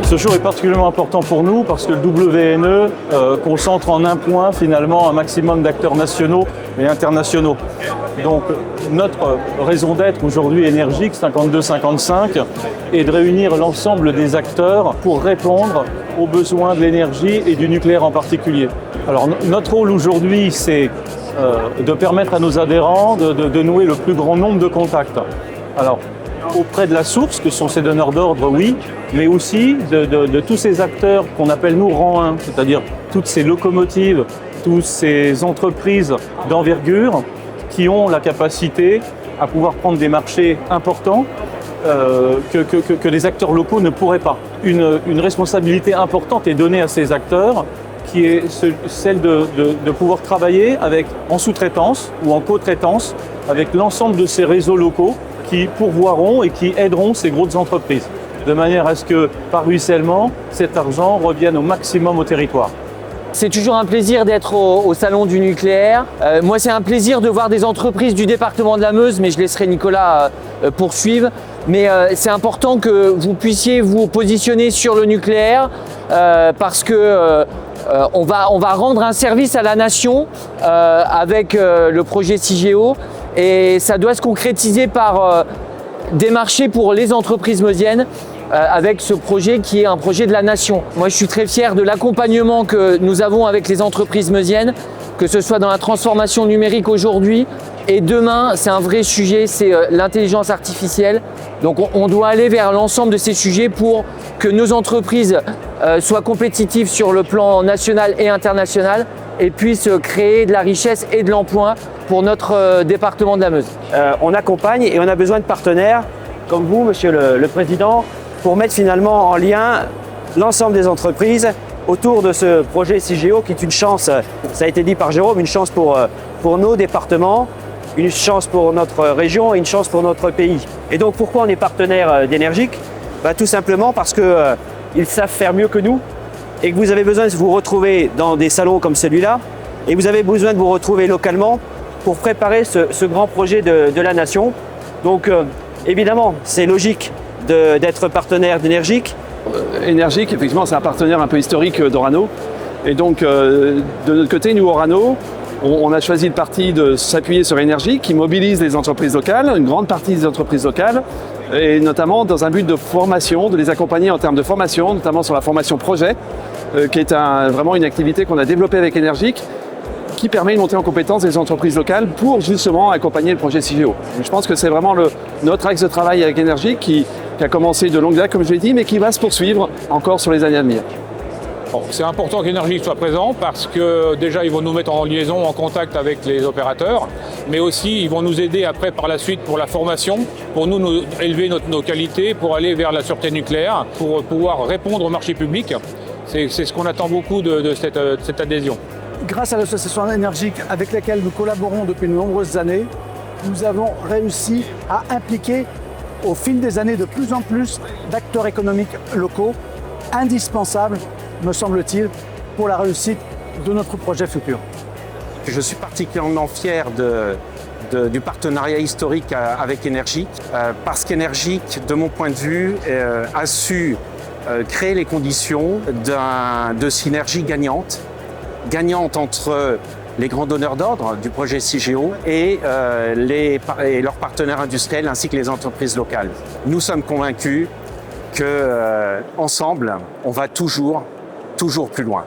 Ce jour est particulièrement important pour nous parce que le WNE concentre en un point finalement un maximum d'acteurs nationaux et internationaux. Donc notre raison d'être aujourd'hui Énergique 52-55 est de réunir l'ensemble des acteurs pour répondre aux besoins de l'énergie et du nucléaire en particulier. Alors notre rôle aujourd'hui c'est de permettre à nos adhérents de nouer le plus grand nombre de contacts. Alors, auprès de la source, que sont ces donneurs d'ordre, oui, mais aussi de tous ces acteurs qu'on appelle nous rang 1, c'est-à-dire toutes ces locomotives, toutes ces entreprises d'envergure qui ont la capacité à pouvoir prendre des marchés importants que les acteurs locaux ne pourraient pas. Une responsabilité importante est donnée à ces acteurs qui est celle de pouvoir travailler en sous-traitance ou en co-traitance avec l'ensemble de ces réseaux locaux qui pourvoiront et qui aideront ces grosses entreprises, de manière à ce que, par ruissellement, cet argent revienne au maximum au territoire. C'est toujours un plaisir d'être au Salon du nucléaire. Moi, c'est un plaisir de voir des entreprises du département de la Meuse, mais je laisserai Nicolas poursuivre. Mais c'est important que vous puissiez vous positionner sur le nucléaire parce que on va rendre un service à la nation avec le projet Cigéo. Et ça doit se concrétiser par des marchés pour les entreprises meusiennes avec ce projet qui est un projet de la nation. Moi, je suis très fier de l'accompagnement que nous avons avec les entreprises meusiennes, que ce soit dans la transformation numérique aujourd'hui et demain, c'est un vrai sujet, c'est l'intelligence artificielle. Donc on doit aller vers l'ensemble de ces sujets pour que nos entreprises soient compétitives sur le plan national et international et puissent créer de la richesse et de l'emploi pour notre département de la Meuse. On accompagne et on a besoin de partenaires comme vous, Monsieur le Président, pour mettre finalement en lien l'ensemble des entreprises autour de ce projet Cigéo qui est une chance, ça a été dit par Jérôme, une chance pour nos départements, une chance pour notre région et une chance pour notre pays. Et donc pourquoi on est partenaire d'Énergique ? Tout simplement parce qu'ils savent faire mieux que nous et que vous avez besoin de vous retrouver dans des salons comme celui-là et vous avez besoin de vous retrouver localement pour préparer ce grand projet de la nation. Donc évidemment, c'est logique d'être partenaire d'Énergique. Énergique, effectivement, c'est un partenaire un peu historique d'Orano. Et donc, de notre côté, nous, Orano, on a choisi le parti de s'appuyer sur Énergique qui mobilise les entreprises locales, une grande partie des entreprises locales, et notamment dans un but de formation, de les accompagner en termes de formation, notamment sur la formation projet, qui est vraiment une activité qu'on a développée avec Énergique, qui permet une montée en compétence des entreprises locales pour justement accompagner le projet Cigéo. Je pense que c'est vraiment notre axe de travail avec Énergique qui a commencé de longue date, comme je l'ai dit, mais qui va se poursuivre encore sur les années à venir. Bon, c'est important qu'Énergique soit présent parce que déjà ils vont nous mettre en liaison, en contact avec les opérateurs, mais aussi ils vont nous aider après par la suite pour la formation, pour nous élever nos qualités, pour aller vers la sûreté nucléaire, pour pouvoir répondre au marché public. C'est ce qu'on attend beaucoup de cette adhésion. Grâce à l'association Énergique avec laquelle nous collaborons depuis de nombreuses années, nous avons réussi à impliquer au fil des années de plus en plus d'acteurs économiques locaux, indispensables, me semble-t-il, pour la réussite de notre projet futur. Je suis particulièrement fier du partenariat historique avec Énergique, parce qu'Énergique, de mon point de vue, a su créer les conditions de synergie gagnante entre les grands donneurs d'ordre du projet Cigéo et leurs partenaires industriels ainsi que les entreprises locales. Nous sommes convaincus qu'ensemble, on va toujours plus loin.